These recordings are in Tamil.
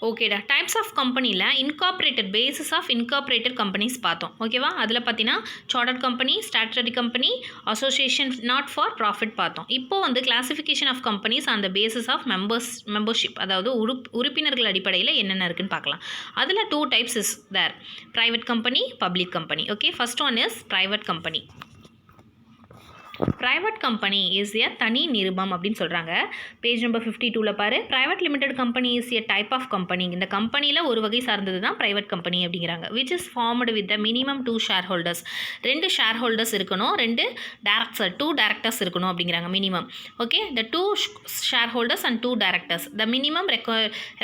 ஓகேடா. டைப்ஸ் ஆஃப் கம்பெனியில் incorporated basis of incorporated companies பார்த்தோம். ஓகேவா? அதில் பார்த்தீங்கன்னா chartered company, statutory company, association not for profit பார்த்தோம். இப்போ வந்து கிளாசிஃபிகேஷன் ஆஃப் கம்பெனிஸ் அந்த பேசிஸ் ஆஃப் மெம்பர்ஷிப், அதாவது உறுப்பினர்கள் அடிப்படையில் என்னென்ன இருக்குன்னு பார்க்கலாம். அதில் 2 types is there: private company, public company. Okay, first one is private company. Private company is a தனி நிறுவனம் அப்படின்னு சொல்கிறாங்க. பேஜ் நம்பர் 52ல் பாரு. Private limited company is a type of company. இந்த கம்பெனியில் ஒரு வகை சார்ந்தது தான் ப்ரைவேட் கம்பெனி அப்படிங்கிறாங்க. Which is formed with the minimum 2 share holders. 2 share holders இருக்கணும், 2 டேரக்டர்ஸ் இருக்கணும் அப்படிங்கிறாங்க minimum. Okay, the 2 share holders and 2 directors. The minimum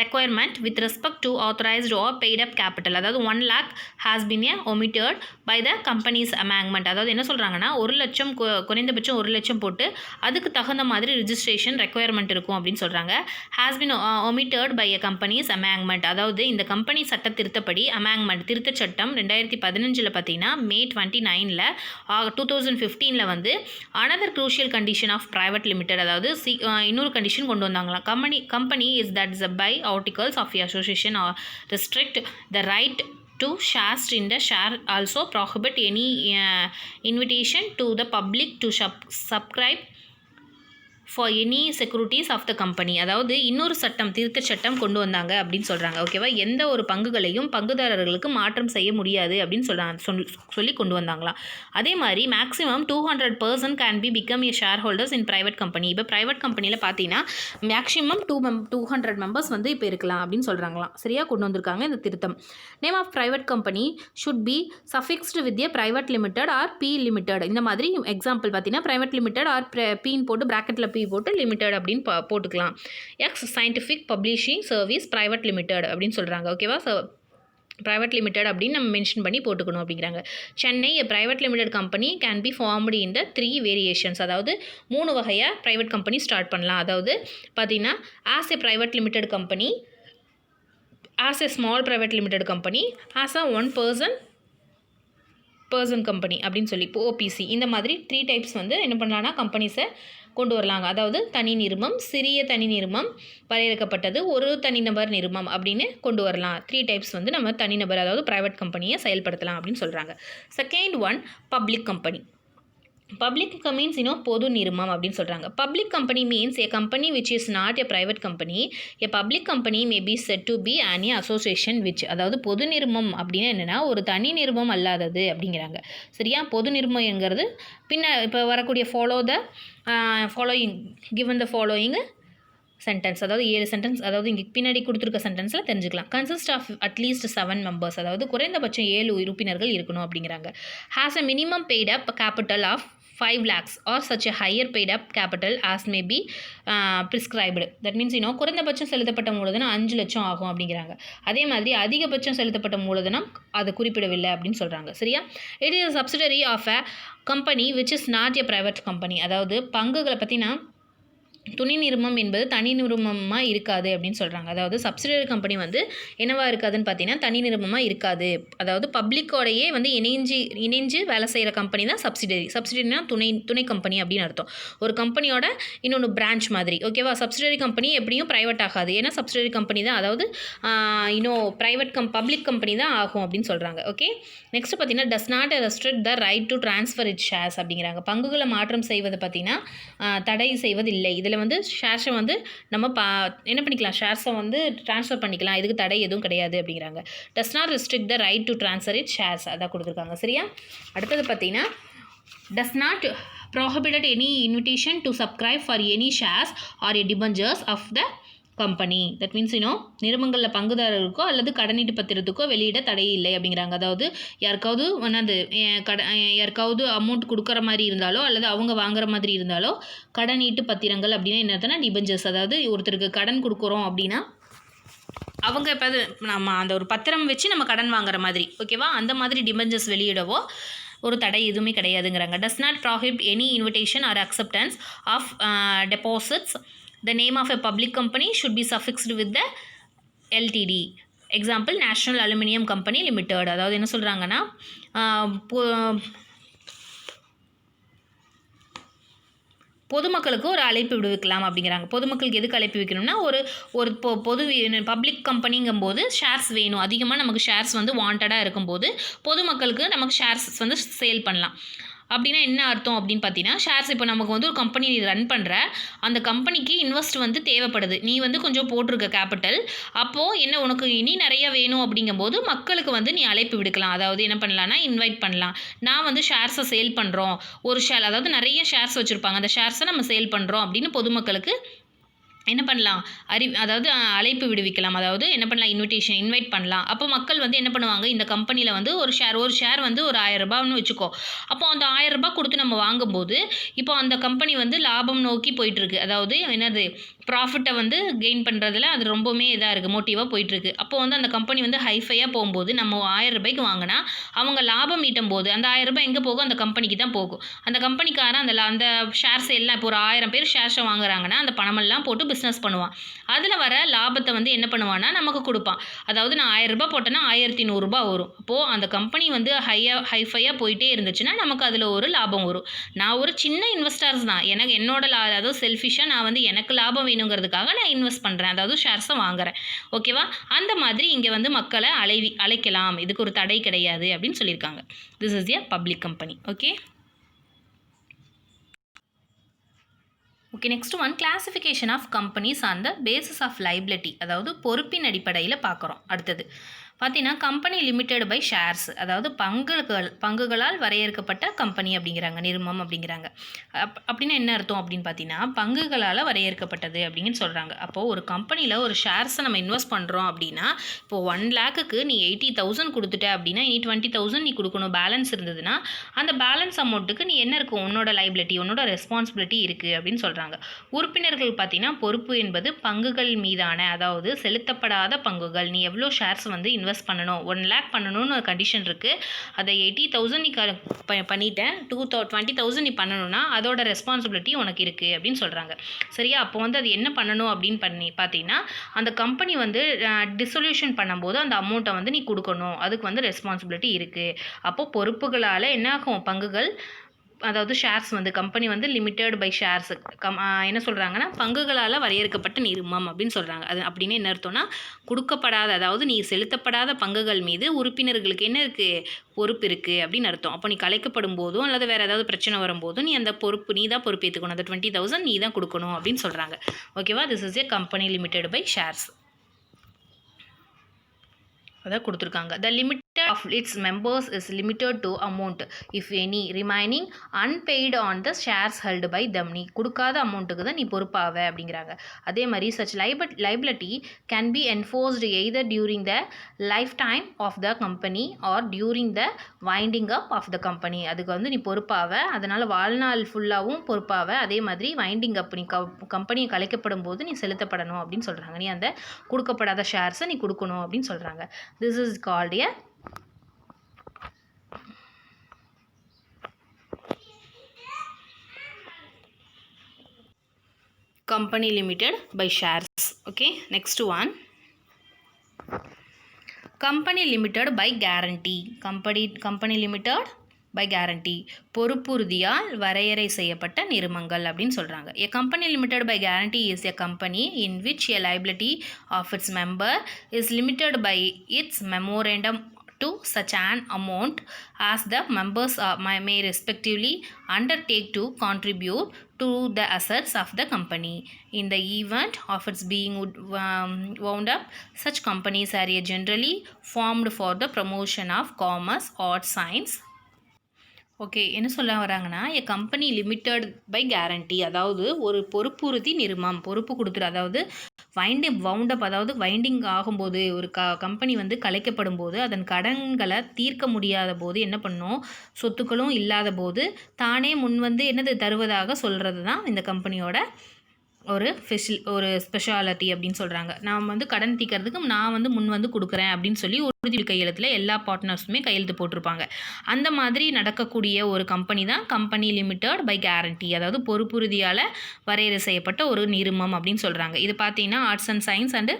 requirement with respect to authorised or paid up capital, அதாவது 1 lakh has been a omitted by the companies amendment. அதாவது என்ன சொல்கிறாங்கன்னா, 1 லட்சம் குறைந்தபட்சம் 1 லட்சம் போட்டு அதுக்கு தகுந்த மாதிரி ரிஜிஸ்ட்ரேஷன் ரெக்குயர்மெண்ட் இருக்கும் அப்படின்னு சொல்கிறாங்க. Has been omitted by a companies amendment, அதாவது இந்த கம்பெனி சட்ட திருத்தப்படி அமேங்மெண்ட் திருத்த சட்டம் 2015 பார்த்தீங்கன்னா மே 29 2015 வந்து another crucial condition of private limited, அதாவது இன்னொரு கண்டிஷன் கொண்டு வந்தாங்களாம். Company is that by articles of association or restrict the right to shares in the share, also prohibit any invitation to the public to subscribe for any securities of the company. அதாவது இன்னொரு சட்டம், திருத்த சட்டம் கொண்டு வந்தாங்க அப்படின்னு சொல்கிறாங்க. ஓகேவா? எந்த ஒரு பங்குகளையும் பங்குதாரர்களுக்கு மாற்றம் செய்ய முடியாது அப்படின்னு சொல்லி கொண்டு வந்தாங்களாம். அதே மாதிரி maximum 200% can be become a share holders in private company. இப்போ ப்ரைவேட் கம்பெனியில் பார்த்தீங்கன்னா மேக்ஸிமம் 200 மெம்பர்ஸ் வந்து இப்போ இருக்கலாம் அப்படின்னு சொல்கிறாங்களாம். சரியாக கொண்டு வந்திருக்காங்க இந்த திருத்தம். Name of private company should be suffixed with a private limited or P limited. இந்த மாதிரி எக்ஸாம்பிள் பார்த்தீங்கன்னா ப்ரைவேட் லிமிடெட் ஆர் பீன் போட்டு ப்ராக்கெட்டில் பி போட்டு லிமிடெட் அப்படின்னு போட்டுக்கலாம். X scientific publishing service private limited அப்படின்னு சொல்கிறாங்க. ஓகேவா? ப்ரைவேட் லிமிடெட் அப்படின்னு நம்ம மென்ஷன் பண்ணி போட்டுக்கணும் அப்படிங்கிறாங்க. Chennai private limited company can be formed in the 3 variations, அதாவது 3 வகையாக ப்ரைவேட் கம்பெனி ஸ்டார்ட் பண்ணலாம். அதாவது பார்த்தீங்கன்னா as a private limited company, as a small private limited company, as a 1 person company அப்படின்னு சொல்லி ஓபிசி. இந்த மாதிரி 3 டைப்ஸ் வந்து என்ன பண்ணலான்னா கம்பெனிஸை கொண்டு வரலாங்க. அதாவது தனி நிறுவனம், சிறிய தனி நிறுவனம், வரையறுக்கப்பட்டது, ஒரு தனிநபர் நிறுவனம் அப்படின்னு கொண்டு வரலாம். 3 டைப்ஸ் வந்து நம்ம தனிநபர், அதாவது ப்ரைவேட் கம்பெனியை செயல்படுத்தலாம் அப்படின்னு சொல்கிறாங்க. Second one public company. Public means பொது நிறுவனம் அப்படின்னு சொல்கிறாங்க. Public company means A company which is not a private company. A public company may be set to be an association which, அதாவது பொது நிறுவனம் அப்படின்னா என்னென்னா ஒரு தனி நிறுவனம் அல்லாதது அப்படிங்கிறாங்க. சரியா? பொது நிறுவனங்கிறது இப்போ வரக்கூடிய following given the following sentence, அதாவது 7 சென்டென்ஸ், அதாவது இங்கே பின்னாடி கொடுத்துருக்க சென்டென்ஸில் தெரிஞ்சுக்கலாம். கன்சிஸ்ட் ஆஃப் அட்லீஸ்ட் 7 மெம்பர்ஸ், அதாவது குறைந்தபட்சம் 7 உறுப்பினர்கள் இருக்கணும் அப்படிங்கிறாங்க. Has a minimum paid up capital of 5 lakhs or such a higher paid up capital as may be prescribed. That means குறைந்தபட்சம் செலுத்தப்பட்ட மூலதனம் 5 லட்சம் ஆகும் அப்படிங்கிறாங்க. அதே மாதிரி அதிகபட்சம் செலுத்தப்பட்ட மூலதனம் அது குறிப்பிடவில்லை அப்படின்னு சொல்கிறாங்க. சரியா? It is subsidiary of a company which is not a private company. அதாவது பங்குகளை பற்றினா துணை நிறுவனம் என்பது தனி நிறுவனமாக இருக்காது அப்படின்னு சொல்கிறாங்க. அதாவது சப்சிடரி கம்பெனி வந்து என்னவா இருக்காதுன்னு பார்த்தீங்கன்னா தனி நிறுவனமாக இருக்காது. அதாவது பப்ளிக்கோடையே வந்து இணைஞ்சு வேலை செய்கிற கம்பெனி தான் சப்சிடரினா துணை கம்பெனி அப்படின்னு அர்த்தம். ஒரு கம்பெனியோட இன்னொன்று பிரான்ச் மாதிரி. ஓகேவா? சப்சிடரி கம்பெனி எப்படியும் ப்ரைவேட் ஆகாது. ஏன்னா சப்சிடரி கம்பெனி தான், அதாவது பப்ளிக் கம்பெனி தான் ஆகும் அப்படின்னு சொல்கிறாங்க. ஓகே, நெக்ஸ்ட் பார்த்தீங்கன்னா does not restrict the right to transfer it shares அப்படிங்கிறாங்க. பங்குகளை மாற்றம் செய்வது பார்த்தீங்கன்னா தடை செய்வதில்லை. இதில் வந்து ஷேர்ஸை வந்து நம்ம என்ன பண்ணிக்கலாம், ஷேர்ஸை வந்து ட்ரான்ஸ்ஃபர் பண்ணிக்கலாம், இதுக்கு தடை எதுவும் கிடையாது அப்படிங்கிறாங்க. Does not restrict the right to transfer it shares, அதான் கொடுத்துருக்காங்க. சரியா? அடுத்தது பார்த்தீங்கன்னா does not prohibited any invitation to subscribe for any shares or a debentures of the company. That means நிறுவனங்களில் பங்குதாரருக்கோ அல்லது கடனீட்டு பத்திரத்துக்கோ வெளியிட தடை இல்லை அப்படிங்கிறாங்க. அதாவது யாருக்காவது அமௌண்ட் கொடுக்குற மாதிரி இருந்தாலோ அல்லது அவங்க வாங்குற மாதிரி இருந்தாலோ கடனீட்டு பத்திரங்கள் அப்படின்னா என்னதுன்னா டிபெஞ்சர்ஸ். அதாவது ஒருத்தருக்கு கடன் கொடுக்குறோம் அப்படின்னா அவங்க இப்போ நம்ம அந்த ஒரு பத்திரம் வச்சு நம்ம கடன் வாங்குற மாதிரி, ஓகேவா, அந்த மாதிரி டிபெஞ்சர்ஸ் வெளியிடவோ ஒரு தடை எதுவுமே கிடையாதுங்கிறாங்க. Does not prohibit any invitation or acceptance of deposits. The name of a public company should be suffixed with the LTD. Example, National Aluminium Company Limited. அதாவது என்ன சொல்கிறாங்கன்னா பொதுமக்களுக்கு ஒரு அழைப்பு விடுவிக்கலாம் அப்படிங்கிறாங்க. பொதுமக்களுக்கு எதுக்கு அழைப்பு வைக்கணும்னா, ஒரு ஒரு பொது பப்ளிக் கம்பெனிங்கும்போது ஷேர்ஸ் வேணும். அதிகமாக நமக்கு ஷேர்ஸ் வந்து வாண்டடாக இருக்கும்போது பொதுமக்களுக்கு நமக்கு ஷேர்ஸ் வந்து சேல் பண்ணலாம். அப்படின்னா என்ன அர்த்தம் அப்படின்னு பார்த்தீங்கன்னா, ஷேர்ஸ் இப்போ நமக்கு வந்து ஒரு கம்பெனி ரன் பண்ணுற, அந்த கம்பெனிக்கு இன்வெஸ்ட் வந்து தேவைப்படுது. நீ வந்து கொஞ்சம் போட்டிருக்க கேபிட்டல். அப்போது என்ன உனக்கு இனி நிறைய வேணும் அப்படிங்கும்போது மக்களுக்கு வந்து நீ அழைப்பு விடுக்கலாம். அதாவது என்ன பண்ணலான்னா, இன்வைட் பண்ணலாம். நான் வந்து ஷேர்ஸை சேல் பண்ணுறோம். ஒரு ஷேர் அதாவது நிறைய ஷேர்ஸ் வச்சுருப்பாங்க. அந்த ஷேர்ஸை நம்ம சேல் பண்ணுறோம் அப்படின்னு பொதுமக்களுக்கு என்ன பண்ணலாம்? அதாவது அழைப்பு விடுவிக்கலாம். அதாவது என்ன பண்ணலாம்? இன்வைட் பண்ணலாம். அப்போ மக்கள் வந்து என்ன பண்ணுவாங்க? இந்த கம்பெனியில் வந்து ஒரு ஷேர் வந்து ஒரு ரூ. 1000ன்னு வச்சுக்கோ. அப்போ அந்த ரூ. 1000 கொடுத்து நம்ம வாங்கும்போது, இப்போ அந்த கம்பெனி வந்து லாபம் நோக்கி போயிட்டுருக்கு. அதாவது என்னது? ப்ராஃபிட்டை வந்து கெயின் பண்ணுறதுல அது ரொம்பவுமே இதாக இருக்குது, மோட்டிவாக போயிட்டுருக்கு. அப்போ வந்து அந்த கம்பெனி வந்து ஹைஃபையாக போகும்போது, நம்ம ரூ. 1000க்கு வாங்கினா, அவங்க லாபம் ஈட்டும்போது அந்த ரூ. 1000 எங்கே போகும்? அந்த கம்பெனிக்கு தான் போகும். அந்த கம்பெனிக்காரன் அந்த ஷேர்ஸ் எல்லாம் இப்போ ஒரு 1000 பேர் ஷேர்ஸை வாங்குறாங்கன்னா, அந்த பணமெல்லாம் போட்டு பிஸ்னஸ் பண்ணுவான். அதில் வர லாபத்தை வந்து என்ன பண்ணுவான்னா நமக்கு கொடுப்பான். அதாவது நான் ரூ. 1000 போட்டேன்னா ரூ. 1100 வரும். அப்போது அந்த கம்பெனி வந்து ஹைஃபையாக போயிட்டே இருந்துச்சுன்னா நமக்கு அதில் ஒரு லாபம் வரும். நான் ஒரு சின்ன இன்வெஸ்டர்ஸ் தான். எனக்கு என்னோட அதாவது செல்ஃபிஷாக நான் வந்து எனக்கு லாபம் வேணுங்கிறதுக்காக நான் இன்வெஸ்ட் பண்ணுறேன். அதாவது ஷேர்ஸை வாங்குறேன். ஓகேவா? அந்த மாதிரி இங்கே வந்து மக்களை அழைக்கலாம். இதுக்கு ஒரு தடை கிடையாது அப்படின்னு சொல்லியிருக்காங்க. This is a public company. Okay. Okay, next one classification of companies on the basis of liability. அதாவது பொறுப்பின் அடிப்படையில் பார்க்குறோம். அடுத்தது பார்த்தீங்கன்னா கம்பெனி லிமிடெட் பை ஷேர்ஸ், அதாவது பங்குகளால் வரையறுக்கப்பட்ட கம்பெனி அப்படிங்கிறாங்க, நிறுவனம் அப்படிங்கிறாங்க. அப்படின்னா என்ன அர்த்தம் அப்படின்னு பார்த்தீங்கன்னா, பங்குகளால் வரையறுக்கப்பட்டது அப்படின்னு சொல்கிறாங்க. அப்போது ஒரு கம்பெனியில் ஒரு ஷேர்ஸை நம்ம இன்வெஸ்ட் பண்ணுறோம் அப்படின்னா, இப்போது 1 lakhக்கு நீ 80,000 கொடுத்துட்ட அப்படின்னா இனி 20,000 நீ கொடுக்கணும். பேலன்ஸ் இருந்ததுன்னா அந்த பேலன்ஸ் அமௌண்ட்டுக்கு நீ என்ன இருக்கும்? உன்னோட லைபிலிட்டி, உன்னோட ரெஸ்பான்சிபிலிட்டி இருக்குது அப்படின்னு சொல்கிறாங்க. உறுப்பினர்கள் பார்த்தீங்கன்னா பொறுப்பு என்பது பங்குகள் மீதான, அதாவது செலுத்தப்படாத பங்குகள். நீ எவ்வளோ ஷேர்ஸ் வந்து இன்வெஸ்ட் பண்ணணும், 1 lakh பண்ணணும்னு ஒரு கண்டிஷன் இருக்குது. அதை 80,000 நீ பண்ணிட்டேன், 20,000 நீ பண்ணணும்னா அதோட ரெஸ்பான்சிபிலிட்டி உனக்கு இருக்குது அப்படின்னு சொல்கிறாங்க. சரியா? அப்போ வந்து அது என்ன பண்ணணும் அப்படின்னு பார்த்தீங்கன்னா, அந்த கம்பெனி வந்து டிசொல்யூஷன் பண்ணும்போது அந்த அமௌண்ட்டை வந்து நீ கொடுக்கணும். அதுக்கு வந்து ரெஸ்பான்சிபிலிட்டி இருக்குது. அப்போது பொறுப்புகளால் என்ன ஆகும்? பங்குகள், அதாவது ஷேர்ஸ் வந்து கம்பெனி வந்து லிமிட்டட் பை ஷேர்ஸ் என்ன சொல்கிறாங்கன்னா பங்குகளால் வரையறுக்கப்பட்ட நிறுவனம் அப்படின்னு சொல்கிறாங்க. அது அப்படின்னு என்ன அர்த்தம்னா, கொடுக்கப்படாத, அதாவது நீ செலுத்தப்படாத பங்குகள் மீது உறுப்பினர்களுக்கு என்ன இருக்குது? பொறுப்பு இருக்குது அப்படின்னு அர்த்தம். அப்போ நீ கலைக்கப்படும் போதும் அல்லது வேறு ஏதாவது பிரச்சனை வரும்போதும் நீ அந்த பொறுப்பு நீ தான் பொறுப்பேற்றுக்கணும். அந்த 20,000 நீ தான் கொடுக்கணும் அப்படின்னு சொல்கிறாங்க. ஓகேவா? This is a company limited by shares. அதான் கொடுத்துருக்காங்க. The limit of its members is limited to amount if any remaining unpaid on the shares held by them. நீ கொடுக்காத அமௌண்ட்டுக்கு தான் நீ பொறுப்பாக அப்படிங்கிறாங்க. அதே மாதிரி such liability can be enforced either during the lifetime of the company or during the winding up of the company. அதுக்கு வந்து நீ பொறுப்பாக, அதனால் வாழ்நாள் ஃபுல்லாகவும் பொறுப்பாக. அதே மாதிரி வைண்டிங் அப், நீ கம்பெனியை கலைக்கப்படும் போது நீ செலுத்தப்படணும் அப்படின்னு சொல்கிறாங்க. நீ அந்த கொடுக்கப்படாத ஷேர்ஸை நீ கொடுக்கணும் அப்படின்னு சொல்கிறாங்க. This is called a company limited by shares. Okay, next one, company limited by guarantee. company limited by guarantee, பொறுப்புறுதியால் வரையறை செய்யப்பட்ட நிறுவனங்கள் அப்படின்னு சொல்கிறாங்க. A company limited by guarantee is a company in which a liability of its member is limited by its memorandum to such an amount as the members may respectively undertake to contribute to the assets of the company. In the event of its being wound up, such companies are generally formed for the promotion of commerce, arts, science. Okay, என்ன சொல்ல வராங்கன்னா, எ கம்பெனி லிமிட்டட் பை கேரண்டி, அதாவது ஒரு பொறுப்புறுதி நிறுவனம் பொறுப்பு கொடுத்துரு. அதாவது வவுண்டப், அதாவது வைண்டிங் ஆகும்போது ஒரு கம்பெனி வந்து கலைக்கப்படும் போது அதன் கடன்களை தீர்க்க முடியாத போது என்ன பண்ணும்? சொத்துக்களும் இல்லாத போது தானே முன் வந்து என்னது தருவதாக சொல்கிறது தான் இந்த கம்பெனியோட ஒரு ஸ்பெஷாலிட்டி அப்படின்னு சொல்கிறாங்க. நான் வந்து கடன் தீர்க்கறதுக்கு நான் வந்து முன் வந்து கொடுக்குறேன் அப்படின்னு சொல்லி உறுதி கையெழுத்தில் எல்லா பார்ட்னர்ஸுமே கையெழுத்து போட்டிருப்பாங்க. அந்த மாதிரி நடக்கக்கூடிய ஒரு கம்பெனி தான் கம்பெனி லிமிட்டட் பை கேரண்டி, அதாவது பொறுப்புறுதியால் வரையறை செய்யப்பட்ட ஒரு நிறுவனம் அப்படின்னு சொல்கிறாங்க. இது பார்த்தீங்கன்னா arts and science and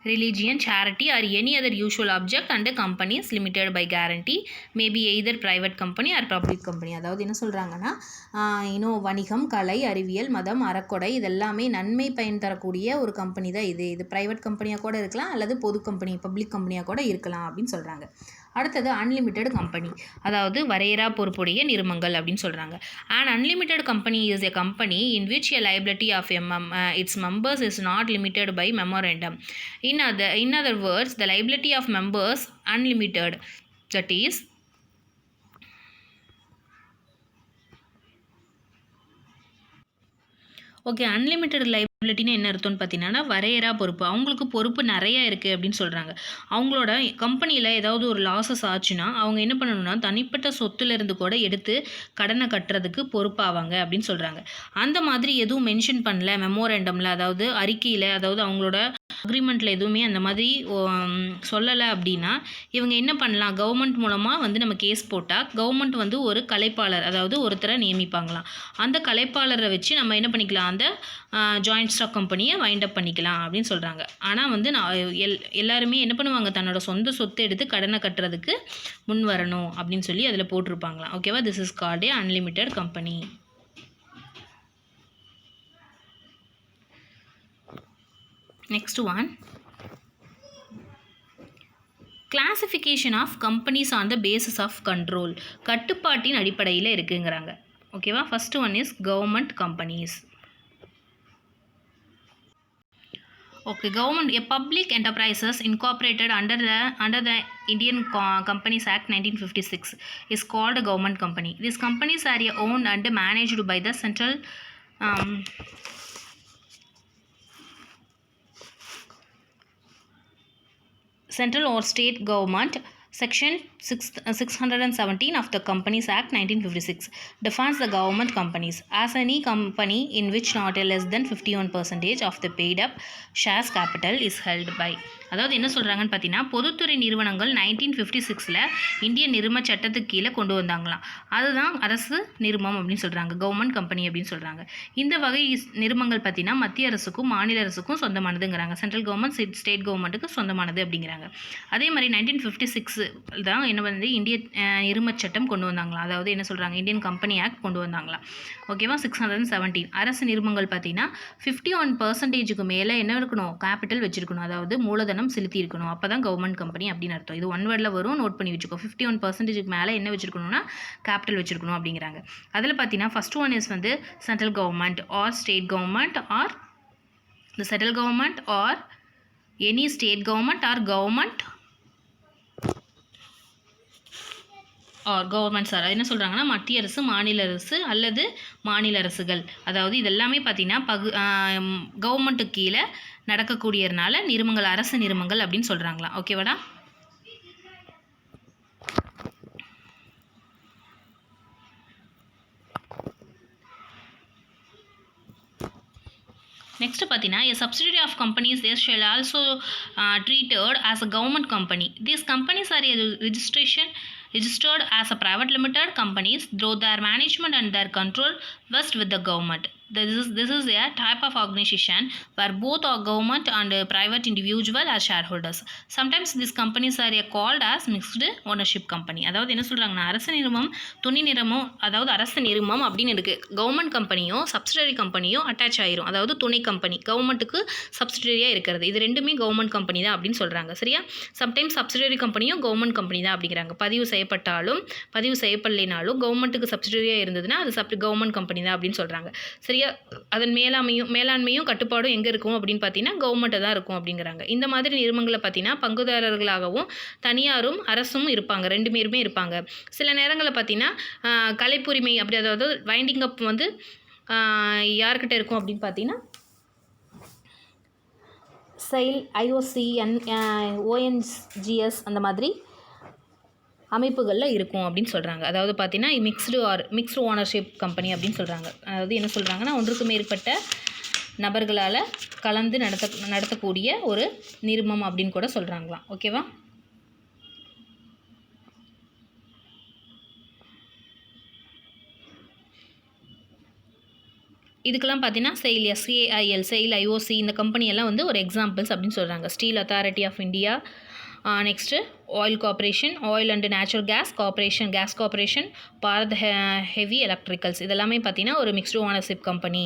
religion, charity or any other usual object and the company is limited by guarantee, may be either private company or public company. அதாவது என்ன சொல்கிறாங்கன்னா வணிகம், கலை, அறிவியல், மதம், அறக்கொடை இதெல்லாமே நன்மை பயன் தரக்கூடிய ஒரு கம்பெனி தான் இது ப்ரைவேட் கம்பெனியாக கூட இருக்கலாம் அல்லது பொது கம்பெனி பப்ளிக் கம்பெனியாக கூட இருக்கலாம் அப்படின்னு சொல்கிறாங்க. அடுத்தது அன்லிமிட்டெட் கம்பெனி, அதாவது வரையறா பொறுப்புடைய நிறுவனங்கள் அப்படின்னு சொல்கிறாங்க. An unlimited company is a company in which a liability of its members is not limited by memorandum. In other words, the liability of members unlimited. That is, okay, unlimited லைபிலிட்டின்னு என்ன அர்த்தம்னு பார்த்தீங்கன்னா வரையறா பொறுப்பு. அவங்களுக்கு பொறுப்பு நிறைய இருக்குது அப்படின்னு சொல்கிறாங்க. அவங்களோட கம்பெனியில் ஏதாவது ஒரு லாஸஸ் ஆச்சுன்னா அவங்க என்ன பண்ணணும்னா தனிப்பட்ட சொத்துலேருந்து கூட எடுத்து கடனை கட்டுறதுக்கு பொறுப்பாவாங்க அப்படின்னு சொல்கிறாங்க. அந்த மாதிரி எதுவும் மென்ஷன் பண்ணல மெமோரண்டமில், அதாவது அறிக்கையில், அதாவது அவங்களோட அக்ரிமெண்ட்டில் எதுவுமே அந்த மாதிரி சொல்லலை அப்படின்னா இவங்க என்ன பண்ணலாம், கவர்மெண்ட் மூலமாக நம்ம கேஸ் போட்டால் கவர்மெண்ட் ஒரு கலைப்பாளர், அதாவது ஒருத்தரை நியமிப்பாங்களாம். அந்த கலைப்பாளரை வச்சு நம்ம என்ன பண்ணிக்கலாம், அந்த ஜாயிண்ட் ஸ்டாக் கம்பெனியை வைண்ட் அப் பண்ணிக்கலாம் அப்படின்னு சொல்கிறாங்க. ஆனால் நான் எல்லாருமே என்ன பண்ணுவாங்க, தன்னோட சொந்த சொத்தை எடுத்து கடனை கட்டுறதுக்கு முன் வரணும் அப்படின்னு சொல்லி அதில் போட்டிருப்பாங்களாம். ஓகேவா, this is called A unlimited company. Next one, classification of companies on the basis of control. கட்டுப்பாட்டின் அடிப்படையில் இருக்குங்கிறாங்க. ஓகேவா, first one is government companies. Okay, government, a public enterprises incorporated under the Indian Companies Act 1956 is called a government company. These companies are owned and managed by the central or state government. Section 617 of the Companies Act 1956 defines the government companies as any company in which not less than 51% of the paid up shares capital is held by. அதாவது என்ன சொல்கிறாங்கன்னு பார்த்தீங்கன்னா, பொதுத்துறை நிறுவனங்கள் 1956 இந்திய நிறுவன சட்டத்துக்கு கீழே கொண்டு வந்தாங்களாம். அதுதான் அரசு நிறுவனம் அப்படின்னு சொல்கிறாங்க, கவர்மெண்ட் கம்பெனி அப்படின்னு சொல்கிறாங்க. இந்த வகை நிறுவனங்கள் பார்த்தீங்கன்னா மத்திய அரசுக்கும் மாநில அரசுக்கும் சொந்தமானதுங்கிறாங்க, சென்ட்ரல் கவர்மெண்ட் ஸ்டேட் கவர்மெண்ட்டுக்கு சொந்தமானது அப்படிங்கிறாங்க. அதே மாதிரி 1956 தான் இந்திய நிறுவன சட்டம் கொண்டு வந்தாங்களாம். அதாவது என்ன சொல்கிறாங்க, இந்தியன் கம்பெனி ஆக்ட் கொண்டு வந்தாங்களாம். ஓகேவா, 617 அரசு நிறுவனங்கள் பார்த்தீங்கன்னா 51% மேலே என்ன இருக்கணும், கேபிட்டல் வச்சிருக்கணும், அதாவது மூலதனம் செலுத்தி இருக்கணும். அப்போ தான் கவர்மெண்ட் கம்பெனி அப்படின்னு அர்த்தம். இது ஒன் வேர்டில் வரும், நோட் பண்ணி வச்சுக்கோ. 51% மேலே என்ன வச்சிருக்கணும்னா கேபிட்டல் வச்சிருக்கணும் அப்படிங்கிறாங்க. அதில் பார்த்தீங்கன்னா first one is central government or state government or the central government or any state government or government or governments are என்ன சொல்கிறாங்கன்னா மத்திய அரசு, மாநில அரசு அல்லது மாநில அரசுகள். அதாவது இதெல்லாமே பார்த்தீங்கன்னா கவர்மெண்ட்டுக்கு கீழே நடக்கக்கூடியதுனால நிறுவனங்கள், அரசு நிறுவனங்கள் அப்படின்னு சொல்கிறாங்களா. ஓகேவாடா. Next பார்த்தீங்கன்னா a subsidiary of companies they shall also treated as a government company. These companies are registered as a private limited companies though their management and their control vest with the government. This is a type of organization where both are government and private individual are shareholders. Sometimes these companies are called as mixed ownership company. அதாவது என்ன சொல்கிறாங்கன்னா அரசு நிறுவனம், துணை நிறுவனம், அதாவது அரசு நிறுவனம் அப்படின்னு இருக்குது. கவர்மெண்ட் கம்பெனியோ சப்சிடரி கம்பெனியோ அட்டாச் ஆயிரும், அதாவது துணை கம்பெனி கவர்மெண்ட்டுக்கு சப்சிடரியாக இருக்கிறது. இது ரெண்டுமே கவர்மெண்ட் கம்பெனி தான் அப்படின்னு சொல்கிறாங்க. சரியா, சம்டைம்ஸ் சப்சிடரி கம்பெனியும் கவர்மெண்ட் கம்பெனி தான் அப்படிங்கிறாங்க. பதிவு செய்யப்பட்டாலும் பதிவு செய்யப்படலைனாலும் கவர்மெண்ட்டுக்கு சப்சிடரியாக இருந்ததுன்னா அது கவர்மெண்ட் கம்பெனி தான் அப்படின்னு சொல்கிறாங்க. சரியா, அதன் மேலாண்மையும் கட்டுப்பாடும் எங்கே இருக்கும் அப்படின்னு பார்த்தீங்கன்னா கவர்மெண்ட்டை தான் இருக்கும் அப்படிங்கிறாங்க. இந்த மாதிரி நிறுவனங்களை பார்த்தீங்கன்னா பங்குதாரர்களாகவும் தனியாரும் அரசும் இருப்பாங்க, ரெண்டு பேருமே இருப்பாங்க. சில நேரங்களில் பார்த்தீங்கன்னா கலைப்புரிமை அப்படி, அதாவது வைண்டிங் அப் யார்கிட்ட இருக்கும் அப்படின்னு பார்த்தீங்கன்னா SAIL, IOC, ONGS அந்த மாதிரி அமைப்புகளில் இருக்கும் அப்படின்னு சொல்கிறாங்க. அதாவது பார்த்தீங்கன்னா மிக்ஸ்டு ஓனர்ஷிப் கம்பெனி அப்படின்னு சொல்கிறாங்க. அதாவது என்ன சொல்கிறாங்கன்னா ஒன்றுக்கு மேற்பட்ட நபர்களால் கலந்து நடத்தக்கூடிய ஒரு நிறுவனம் அப்படின்னு கூட சொல்கிறாங்களாம். ஓகேவா. இதுக்கெல்லாம் பார்த்தீங்கன்னா SAIL, SAIL, SAIL, IOC இந்த கம்பெனியெல்லாம் வந்து ஒரு எக்ஸாம்பிள்ஸ் அப்படின்னு சொல்கிறாங்க. Steel authority of India, next oil corporation, oil and natural gas corporation, gas corporation, Bharat heavy electricals இதெல்லாமே பார்த்தீங்கன்னா ஒரு மிக்ஸ்டு ஓனர்ஷிப் கம்பெனி.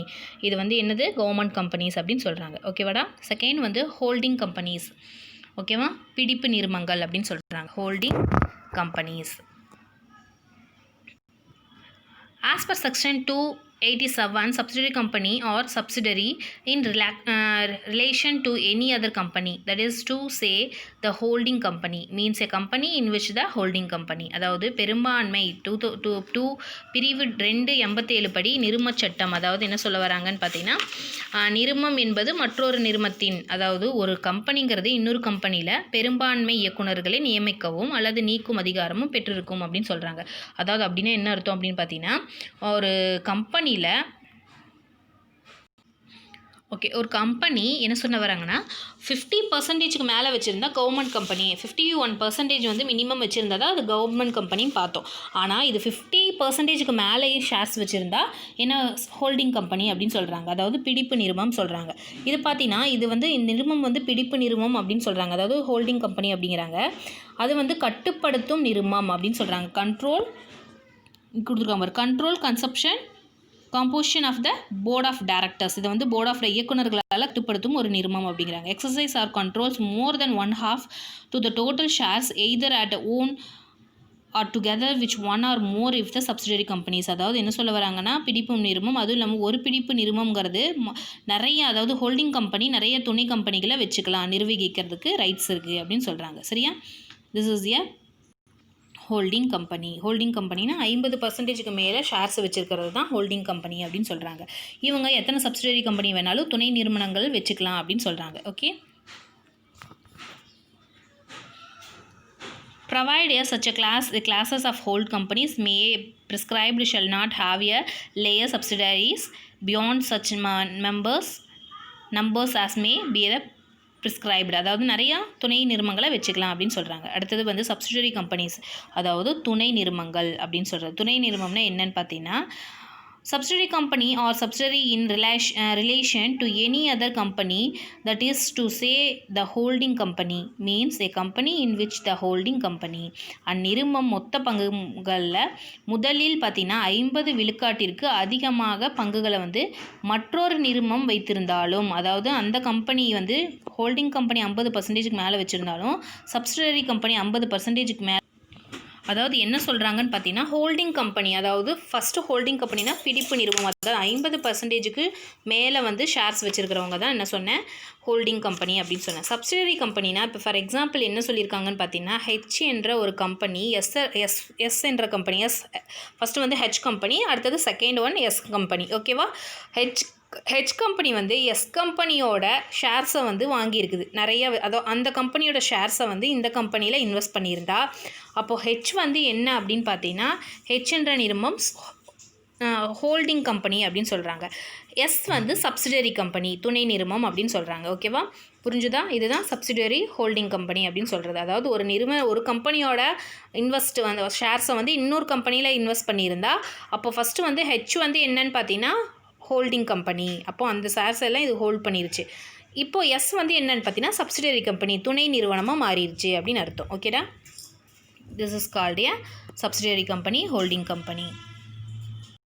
இது வந்து என்னது கவர்மெண்ட் கம்பெனிஸ் அப்படின்னு சொல்கிறாங்க. ஓகேவாடா. செகண்ட் வந்து ஹோல்டிங் கம்பெனிஸ். ஓகேவா, பிடிப்பு நிறுமங்கள் அப்படின்னு சொல்கிறாங்க. Holding companies. As per section 287, subsidiary company or subsidiary in relation to any other company, that is to say the holding company means a company in which the holding company, அதாவது பெரும்பான்மை பிரிவு 287 படி நிறுமச் சட்டம், அதாவது என்ன சொல்ல வராங்கன்னு பார்த்தீங்கன்னா, நிறுமம் என்பது மற்றொரு நிறுமத்தின், அதாவது ஒரு கம்பெனிங்கிறது இன்னொரு கம்பெனியில் பெரும்பான்மை இயக்குநர்களை நியமிக்கவும் அல்லது நீக்கும் அதிகாரமும் பெற்றிருக்கும் அப்படின்னு சொல்கிறாங்க. அதாவது அப்படின்னா என்ன அர்த்தம் அப்படின்னு பார்த்தீங்கன்னா, ஒரு கம்பெனியில் ஒரு கம்பெனி என்ன சொல்ல வராங்கன்னா 50% மேலே வச்சுருந்தா கவர்மெண்ட் கம்பெனி, 51% வந்து மினிமம் வச்சுருந்தா தான் அது கவர்மெண்ட் கம்பெனின்னு பார்த்தோம். ஆனால் இது 50% மேலேயும் ஷேர்ஸ் வச்சுருந்தா என்ன ஹோல்டிங் கம்பெனி அப்படின்னு சொல்கிறாங்க. அதாவது பிடிப்பு நிறுவனம் சொல்கிறாங்க. இது பார்த்தீங்கன்னா இது வந்து நிறுவனம் வந்து பிடிப்பு நிறுவனம் அப்படின்னு சொல்கிறாங்க. அதாவது ஹோல்டிங் கம்பெனி அப்படிங்கிறாங்க. அது வந்து கட்டுப்படுத்தும் நிறுவனம் அப்படின்னு சொல்கிறாங்க. கண்ட்ரோல் கொடுத்துருக்காங்க. Control consumption composition of the board of directors, இது வந்து போர்ட் ஆஃப் இயக்குநர்களால் கட்டுப்படுத்தும் ஒரு நிறுவனம் அப்படிங்கிறாங்க. Exercise or controls more then 1/2 to the total shares either at own or together which one or more if the subsidiary companies. அதாவது என்ன சொல்ல வராங்கன்னா, பிடிப்பு நிறுவனம், அதுவும் இல்லாமல் ஒரு பிடிப்பு நிறுவனங்கிறது நிறைய, அதாவது ஹோல்டிங் கம்பெனி நிறைய துணை கம்பெனிகளை வச்சுக்கலாம், நிர்வகிக்கிறதுக்கு ரைட்ஸ் இருக்குது அப்படின்னு சொல்கிறாங்க. சரியா, this is a holding company. Holding கம்பெனினா 50%க்கு மேலே ஷேர்ஸ் வச்சுருக்கிறது தான் ஹோல்டிங் கம்பெனி அப்படின்னு சொல்கிறாங்க. இவங்க எத்தனை சப்சிடரி கம்பெனி வேணாலும் துணை நிறுவனங்கள் வச்சுக்கலாம் அப்படின்னு சொல்கிறாங்க. Okay, provide a such a class, the classes of hold companies may prescribed shall not have a layer subsidiaries beyond such numbers as may be the prescribed, அதாவது நிறையா துணை நிறுவனங்களை வச்சுக்கலாம் அப்படின்னு சொல்கிறாங்க. அடுத்தது வந்து சப்சிடரி கம்பெனிஸ், அதாவது துணை நிறுவனங்கள் அப்படின்னு சொல்கிறது. துணை நிறுவனம்னா என்னன்னு பார்த்தீங்கன்னா, subsidiary company or subsidiary in relation to any other company, that is to say the holding company means a company in which the holding company அந்நிறுவனம் மொத்த பங்குகளில் முதலில் பார்த்தீங்கன்னா 50 விழுக்காட்டிற்கு அதிகமாக பங்குகளை வந்து மற்றொரு நிறுவனம் வைத்திருந்தாலும், அதாவது அந்த கம்பெனி வந்து ஹோல்டிங் கம்பெனி 50%க்கு மேலே வச்சுருந்தாலும் சப்சிடரி கம்பெனி 50%க்கு மேலே, அதாவது என்ன சொல்கிறாங்கன்னு பார்த்தீங்கன்னா, ஹோல்டிங் கம்பெனி, அதாவது ஃபஸ்ட்டு ஹோல்டிங் கம்பெனினா பிடிப்பு நிறுவனம், அதாவது 50%க்கு மேலே வந்து ஷேர்ஸ் வச்சுருக்கிறவங்க தான் என்ன சொன்னேன், ஹோல்டிங் கம்பெனி அப்படின்னு சொன்னேன். சப்சிடரி கம்பெனினா இப்போ ஃபார் எக்ஸாம்பிள் என்ன சொல்லியிருக்காங்கன்னு பார்த்தீங்கன்னா, ஹெச் என்ற ஒரு கம்பெனி, எஸ் என்ற கம்பெனி, ஃபஸ்ட்டு வந்து ஹெச் கம்பெனி, அடுத்தது செகண்ட் ஒன் எஸ் கம்பெனி. ஓகேவா, ஹெச் கம்பெனி வந்து எஸ் கம்பெனியோட ஷேர்ஸை வந்து வாங்கியிருக்குது நிறைய, அந்த கம்பெனியோட ஷேர்ஸை வந்து இந்த கம்பெனியில் இன்வெஸ்ட் பண்ணியிருந்தா, அப்போது ஹெச் வந்து என்ன அப்படின்னு பார்த்தீங்கன்னா, ஹெச் என்ற நிறுவனம் ஹோல்டிங் கம்பெனி அப்படின்னு சொல்கிறாங்க. எஸ் வந்து சப்சிடரி கம்பெனி, துணை நிறுவனம் அப்படின்னு சொல்கிறாங்க. ஓகேவா, புரிஞ்சுதா? இதுதான் சப்சிடரி ஹோல்டிங் கம்பெனி அப்படின்னு சொல்கிறது. அதாவது ஒரு கம்பெனியோட வந்து ஷேர்ஸை வந்து இன்னொரு கம்பெனியில் இன்வெஸ்ட் பண்ணியிருந்தா, அப்போ ஃபஸ்ட்டு வந்து ஹெச் வந்து என்னன்னு பார்த்தீங்கன்னா ஹோல்டிங் கம்பெனி, அப்போது அந்த ஷேர்ஸ் எல்லாம் இது ஹோல்ட் பண்ணிருச்சு. இப்போது எஸ் வந்து என்னன்னு பார்த்தீங்கன்னா சப்சிடரி கம்பெனி, துணை நிறுவனமாக மாறிடுச்சு அப்படின்னு அர்த்தம். ஓகேடா, this is called A subsidiary company, holding company.